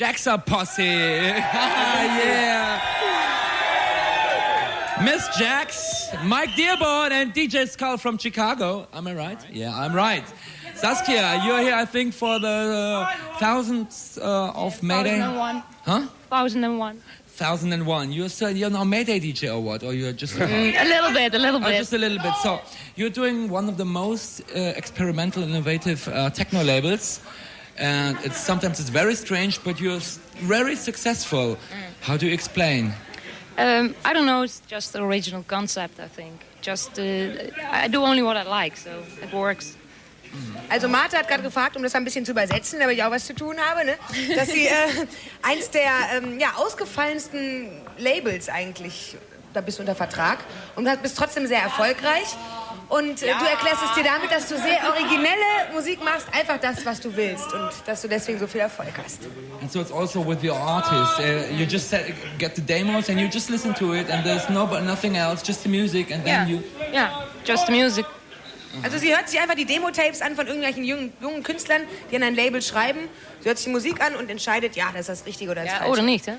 Djax-Up Posse. Yeah. Miss Jax, Mike Dearborn, and DJ Skull from Chicago. Am I right? Yeah, I'm right. Saskia, you're here, I think, for the thousands of Mayday. 1001. Huh? 1001. 1001. You're now Mayday DJ or what? Or you're just a little bit. Oh, just a little bit. So you're doing one of the most experimental, innovative techno labels, and sometimes it's very strange, but you're very successful. How do you explain? I don't know, it's just the original concept, I think. I do only what I like, so it works. Also Martha hat gerade gefragt, um das ein bisschen zu übersetzen, damit ich auch was zu tun habe, ne? Dass sie eins der ausgefallensten Labels eigentlich, da bist du unter Vertrag und bist trotzdem sehr erfolgreich. Und du erklärst es dir damit, dass du sehr originelle Musik machst, einfach das, was du willst und dass du deswegen so viel Erfolg hast. And so it's also with your artists. You just get the demos and you just listen to it and there's nothing else, just the music and then you... Yeah, just the music. Also sie hört sich einfach die Demo-Tapes an von irgendwelchen jungen Künstlern, die an ein Label schreiben. Sie hört sich die Musik an und entscheidet, ja, das ist das Richtige oder das Falsche. Oder nicht, hè?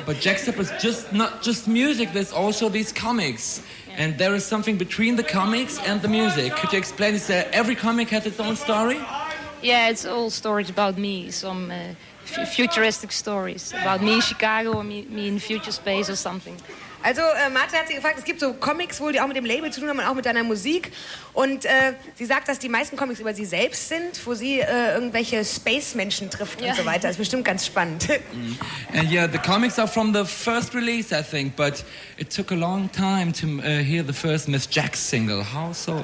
But Djax-Up is not just music, there's also these comics. And there is something between the comics and the music. Could you explain, is there, every comic has its own story? Yeah, it's all stories about me. Some futuristic stories about me in Chicago or me in future space or something. Also Martha hat sie gefragt, es gibt so Comics wohl, die auch mit dem Label zu tun haben und auch mit deiner Musik. Und sie sagt, dass die meisten Comics über sie selbst sind, wo sie irgendwelche Space-Menschen trifft und so weiter. Das ist bestimmt ganz spannend. And yeah, the comics are from the first release, I think, but it took a long time to hear the first Miss Jax single.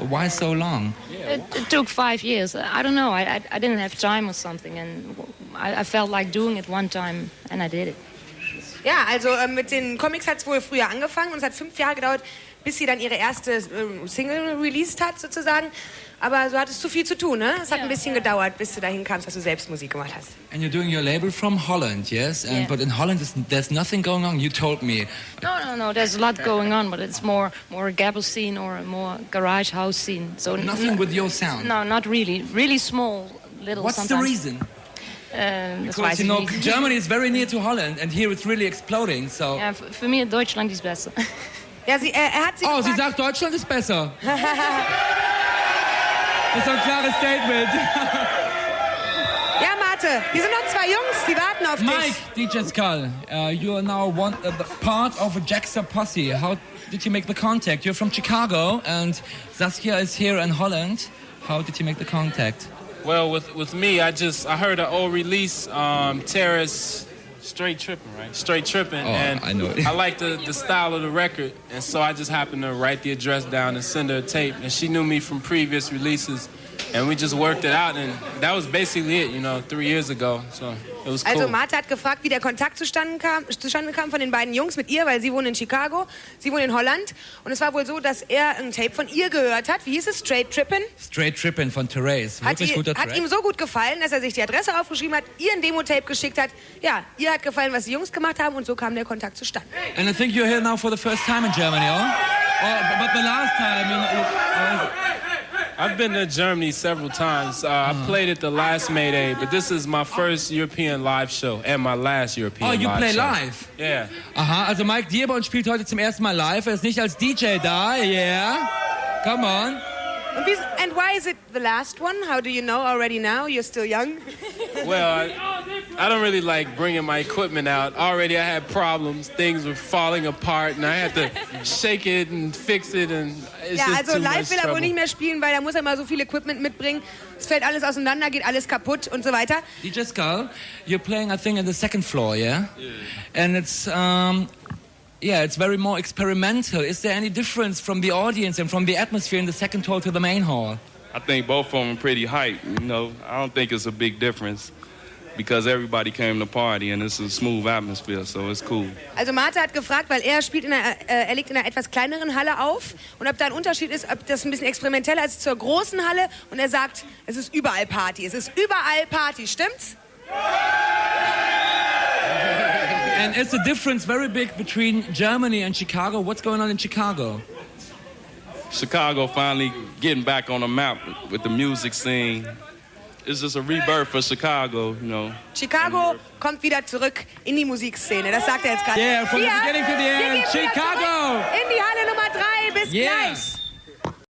Why so long? It took 5 years. I don't know, I didn't have time or something and I felt like doing it one time and I did it. Ja, also mit den Comics hat es wohl früher angefangen und es hat 5 Jahre gedauert, bis sie dann ihre erste Single released hat, sozusagen. Aber so hat es zu viel zu tun, ne? Es hat ein bisschen gedauert, bis du dahin kamst, dass du selbst Musik gemacht hast. And you're doing your label from Holland, yes? But in Holland, there's nothing going on, you told me. No, there's a lot going on, but it's more a gabble scene or a more garage house scene. So nothing with your sound? No, not really. Really small, little What's sometimes. the reason? Because, you know, Germany is very near to Holland and here it's really exploding, so... Ja, für mich Deutschland ist besser. Ja, er hat sie gefragt. Sie sagt, Deutschland ist besser. Das ist ein klares Statement. Ja, Marte, hier sind noch 2 Jungs, die warten auf dich. Mike, DJ Skull, you are now part of a Djax-Up Posse. How did you make the contact? You're from Chicago and Saskia is here in Holland. How did you make the contact? Well, with me, I heard an old release, Terrace, Straight Trippin', right? Straight Trippin', and I know it. I like the style of the record, and so I just happened to write the address down and send her a tape, and she knew me from previous releases, and we just worked it out, and that was basically it, 3 years ago, so it was cool. Also Martha hat gefragt, wie der Kontakt zustande kam von den beiden Jungs mit ihr, weil sie wohnen in Chicago, sie wohnen in Holland. Und es war wohl so, dass er ein Tape von ihr gehört hat. Wie hieß es? Straight Trippin'? Straight Trippin' von Therese. Hat ihm so gut gefallen, dass er sich die Adresse aufgeschrieben hat, ihr ein Demo-Tape geschickt hat. Ja, ihr hat gefallen, was die Jungs gemacht haben und so kam der Kontakt zustande. And I think you're here now for the first time in Germany, but the last time, I've been to Germany several times. I played at the last Mayday, but this is my first European live show and my last European live show. Oh, you play live? Yeah. Aha, also Mike Dearborn spielt heute zum ersten Mal live. Er ist nicht als DJ da, yeah. Come on. And why is it the last one? How do you know already now? You're still young. Well, I don't really like bringing my equipment out. Already I had problems. Things were falling apart and I had to shake it and fix it and it's just also too live much will er wohl trouble. nicht mehr spielen, weil da muss er mal so viel Equipment mitbringen. Es fällt alles auseinander, geht alles kaputt und so weiter. DJ Skull, you're playing, I think, on the second floor, yeah? Yeah. And it's... it's very more experimental. Is there any difference from the audience and from the atmosphere in the second hall to the main hall? I think both of them are pretty hype. I don't think it's a big difference because everybody came to party and it's a smooth atmosphere, so it's cool. Also Martha hat gefragt, weil er legt in einer etwas kleineren Halle auf und ob da ein Unterschied ist, ob das ein bisschen experimenteller ist zur großen Halle und er sagt, es ist überall Party. Es ist überall Party, stimmt's? And is the difference very big between Germany and Chicago? What's going on in Chicago? Chicago finally getting back on the map with the music scene. it's just a rebirth for Chicago, you know. Chicago kommt wieder zurück in die Musikszene. Das sagt er jetzt gerade. Yeah, from the beginning to the end. Chicago! In die Halle Nummer 3. Bis gleich.